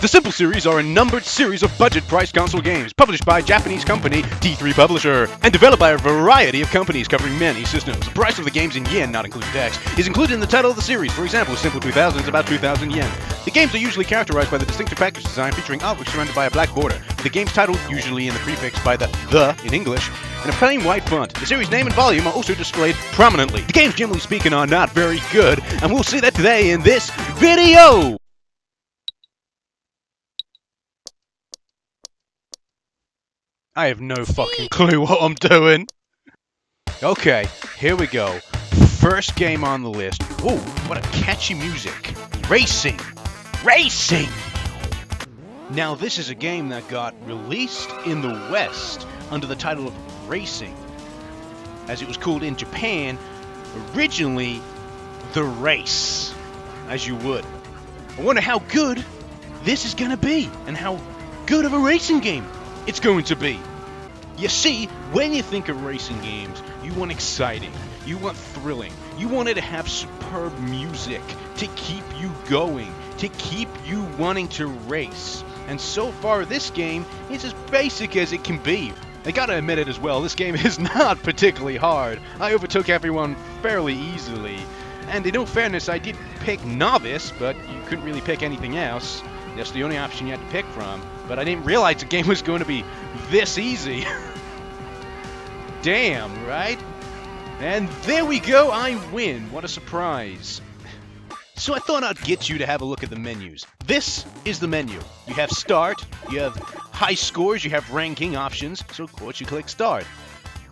The Simple series are a numbered series of budget-priced console games, published by Japanese company T3 Publisher, and developed by a variety of companies covering many systems. The price of the games in yen, not including tax, is included in the title of the series. For example, Simple 2000 is about 2,000 yen. The games are usually characterized by the distinctive package design featuring artwork surrounded by a black border, with the game's title usually in the prefix by the in English, and a plain white font. The series name and volume are also displayed prominently. The games, generally speaking, are not very good, and we'll see that today in this video! I have no fucking clue what I'm doing. Okay, here we go. First game on the list. Ooh, what a catchy music. Racing! Racing! Now, this is a game that got released in the West under the title of Racing, as it was called in Japan, originally The Race, as you would. I wonder how good this is gonna be, and how good of a racing game it's going to be. You see, when you think of racing games, you want exciting, you want thrilling, you want it to have superb music to keep you going, to keep you wanting to race. And so far, this game is as basic as it can be. I gotta admit it as well, this game is not particularly hard. I overtook everyone fairly easily. And in all fairness, I did pick Novice, but you couldn't really pick anything else. That's the only option you had to pick from. But I didn't realize the game was going to be this easy. Damn, right? And there we go, I win. What a surprise. So I thought I'd get you to have a look at the menus. This is the menu. You have Start, you have High Scores, you have Ranking options, so of course you click Start.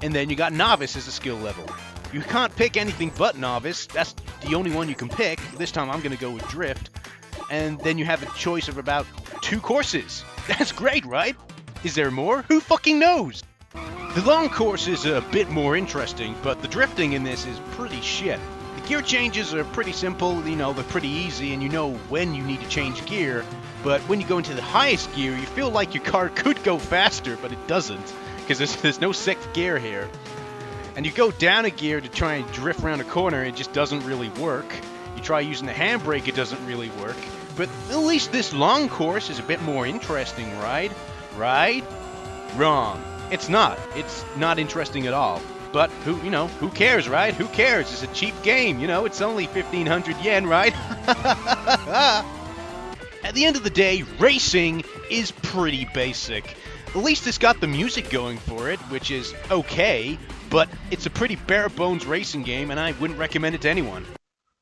And then you got Novice as a skill level. You can't pick anything but Novice, that's the only one you can pick. This time I'm going to go with Drift. And then you have a choice of about 2 courses. That's great, right? Is there more? Who fucking knows? The long course is a bit more interesting, but the drifting in this is pretty shit. The gear changes are pretty simple, you know, they're pretty easy, and you know when you need to change gear. But when you go into the highest gear, you feel like your car could go faster, but it doesn't, because there's no 6th gear here. And you go down a gear to try and drift around a corner, it just doesn't really work. You try using the handbrake, it doesn't really work. But at least this long course is a bit more interesting, right? Right? Wrong. It's not. It's not interesting at all. But who cares, right? Who cares? It's a cheap game, it's only 1,500 yen, right? At the end of the day, racing is pretty basic. At least it's got the music going for it, which is okay, but it's a pretty bare-bones racing game, and I wouldn't recommend it to anyone.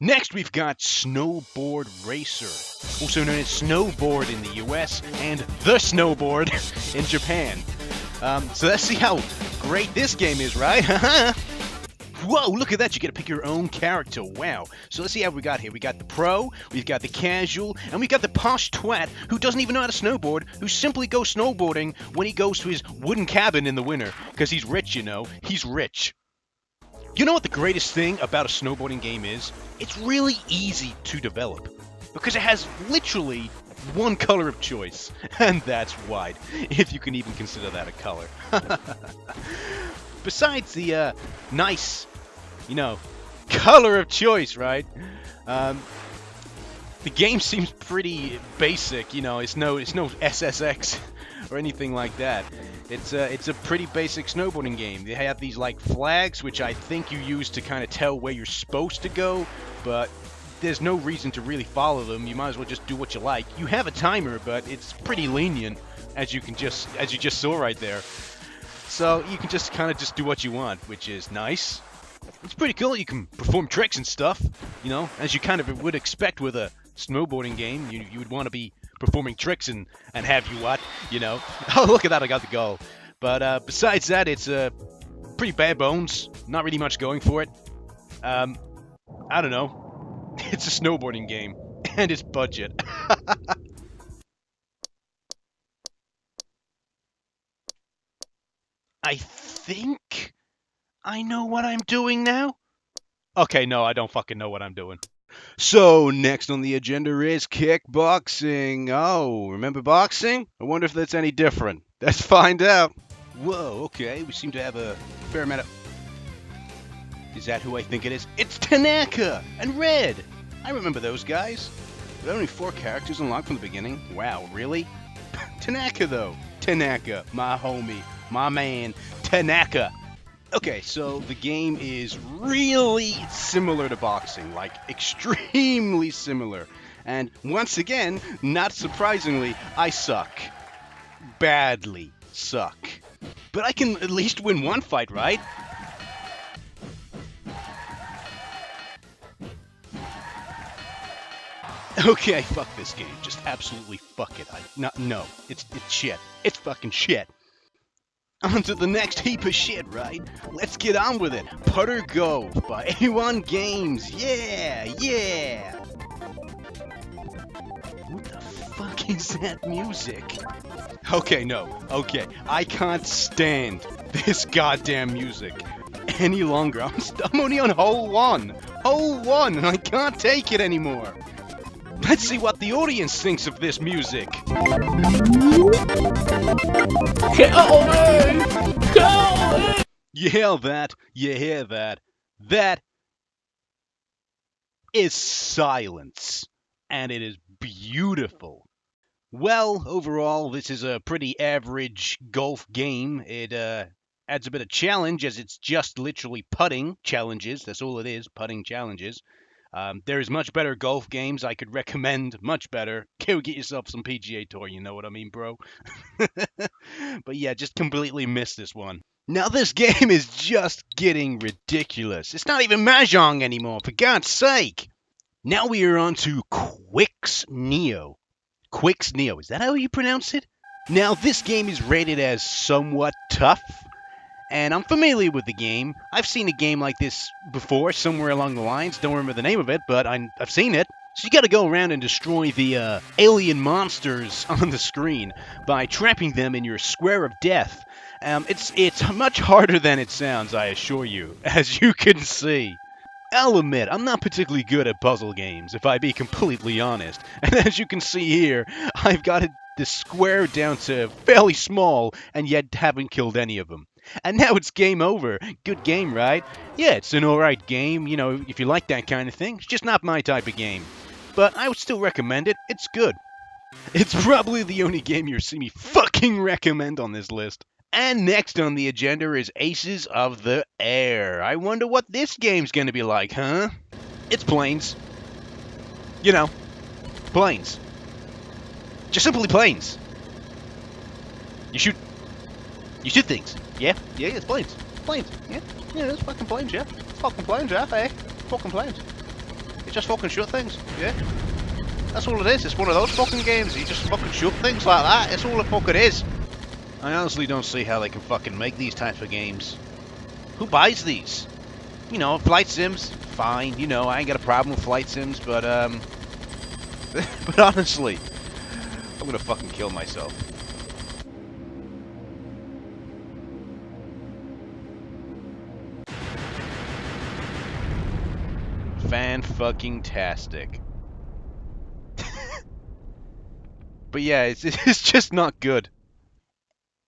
Next, we've got Snowboard Racer, also known as SnowBoard in the US and the SnowBoard in Japan. So let's see how great this game is, right? Whoa, look at that, you get to pick your own character, wow. So let's see how we got here. We got the pro, we've got the casual, and we've got the posh twat who doesn't even know how to snowboard, who simply goes snowboarding when he goes to his wooden cabin in the winter, because he's rich, he's rich. You know what the greatest thing about a snowboarding game is? It's really easy to develop, because it has literally one color of choice, and that's white, if you can even consider that a color. Besides the nice, color of choice, right? The game seems pretty basic, it's no SSX or anything like that. It's a pretty basic snowboarding game. They have these like flags, which I think you use to kind of tell where you're supposed to go, but there's no reason to really follow them. You might as well just do what you like. You have a timer, but it's pretty lenient, as you just saw right there. So you can just kind of just do what you want, which is nice. It's pretty cool. You can perform tricks and stuff, as you kind of would expect with a snowboarding game. You would want to be performing tricks and have you what, Oh, look at that, I got the goal. But besides that, it's pretty bare bones. Not really much going for it. I don't know. It's a snowboarding game, and it's budget. I think I know what I'm doing now. Okay, no, I don't fucking know what I'm doing. So, next on the agenda is kickboxing. Oh, remember boxing? I wonder if that's any different. Let's find out. Whoa, okay, we seem to have a fair amount of... Is that who I think it is? It's Tanaka and Red. I remember those guys. There are only 4 characters unlocked from the beginning. Wow, really? Tanaka, though. Tanaka, my homie, my man, Tanaka. Okay, so the game is really similar to boxing, like extremely similar. And once again, not surprisingly, I suck. Badly suck. But I can at least win one fight, right? Okay, fuck this game. Just absolutely fuck it. No, it's shit. It's fucking shit. On to the next heap of shit, right? Let's get on with it. Putter Go by A1 Games. Yeah, yeah. What the fuck is that music? Okay, no. Okay, I can't stand this goddamn music any longer. I'm only on hole 1. Hole 1, and I can't take it anymore. Let's see what the audience thinks of this music. You hear that? You hear that? That is silence. And it is beautiful. Well, overall, this is a pretty average golf game. It adds a bit of challenge, as it's just literally putting challenges. That's all it is, putting challenges. There's much better golf games I could recommend, much better. Go get yourself some PGA Tour, you know what I mean, bro? But yeah, just completely missed this one. Now this game is just getting ridiculous. It's not even Mahjong anymore, for God's sake! Now we are on to Quix Neo. Quix Neo, is that how you pronounce it? Now this game is rated as somewhat tough. And I'm familiar with the game. I've seen a game like this before, somewhere along the lines. Don't remember the name of it, but I've seen it. So you gotta go around and destroy the alien monsters on the screen by trapping them in your square of death. It's much harder than it sounds, I assure you, as you can see. I'll admit, I'm not particularly good at puzzle games, if I be completely honest. And as you can see here, I've got the square down to fairly small, and yet haven't killed any of them. And now it's game over. Good game, right? Yeah, it's an alright game, you know, if you like that kind of thing. It's just not my type of game. But I would still recommend it. It's good. It's probably the only game you'll see me fucking recommend on this list. And next on the agenda is Aces of the Air. I wonder what this game's gonna be like, huh? It's planes. You know, planes. Just simply planes. You shoot things. Yeah, it's planes. Planes. Yeah, it's fucking planes, yeah. It's fucking planes, yeah, hey. Fucking planes. You just fucking shoot things, yeah. That's all it is. It's one of those fucking games. You just fucking shoot things like that. It's all the fuck it is. I honestly don't see how they can fucking make these types of games. Who buys these? You know, flight sims, fine. You know, I ain't got a problem with flight sims, but but honestly, I'm gonna fucking kill myself. Fan-fucking-tastic. But yeah, it's just not good.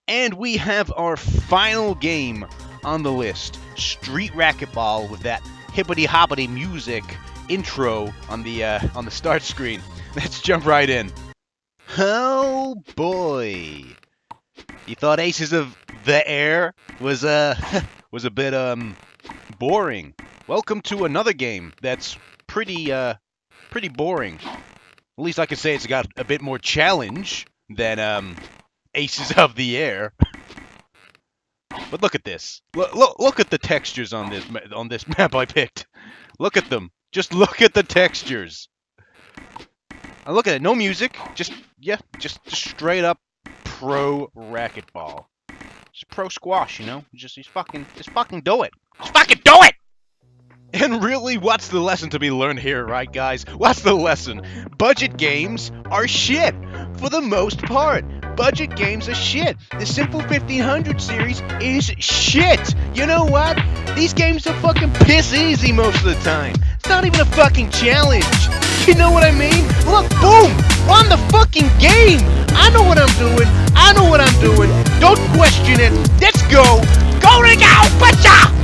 And we have our final game on the list, Street Racquetball, with that hippity-hoppity music intro on the start screen. Let's jump right in. Oh boy! You thought Aces of the Air was a bit boring. Welcome to another game that's pretty boring. At least I can say it's got a bit more challenge than Aces of the Air. But look at this. Look at the textures on this map I picked. Look at them. Just look at the textures. And look at it. No music. Just straight up pro racquetball. Just pro squash, you know? Just fucking do it. Just fucking do it! And really, what's the lesson to be learned here, right, guys? What's the lesson? Budget games are shit, for the most part. Budget games are shit. The Simple 1500 series is shit. You know what? These games are fucking piss easy most of the time. It's not even a fucking challenge. You know what I mean? Look, boom! On the fucking game! I know what I'm doing. I know what I'm doing. Don't question it. Let's go. Go to go, butcha!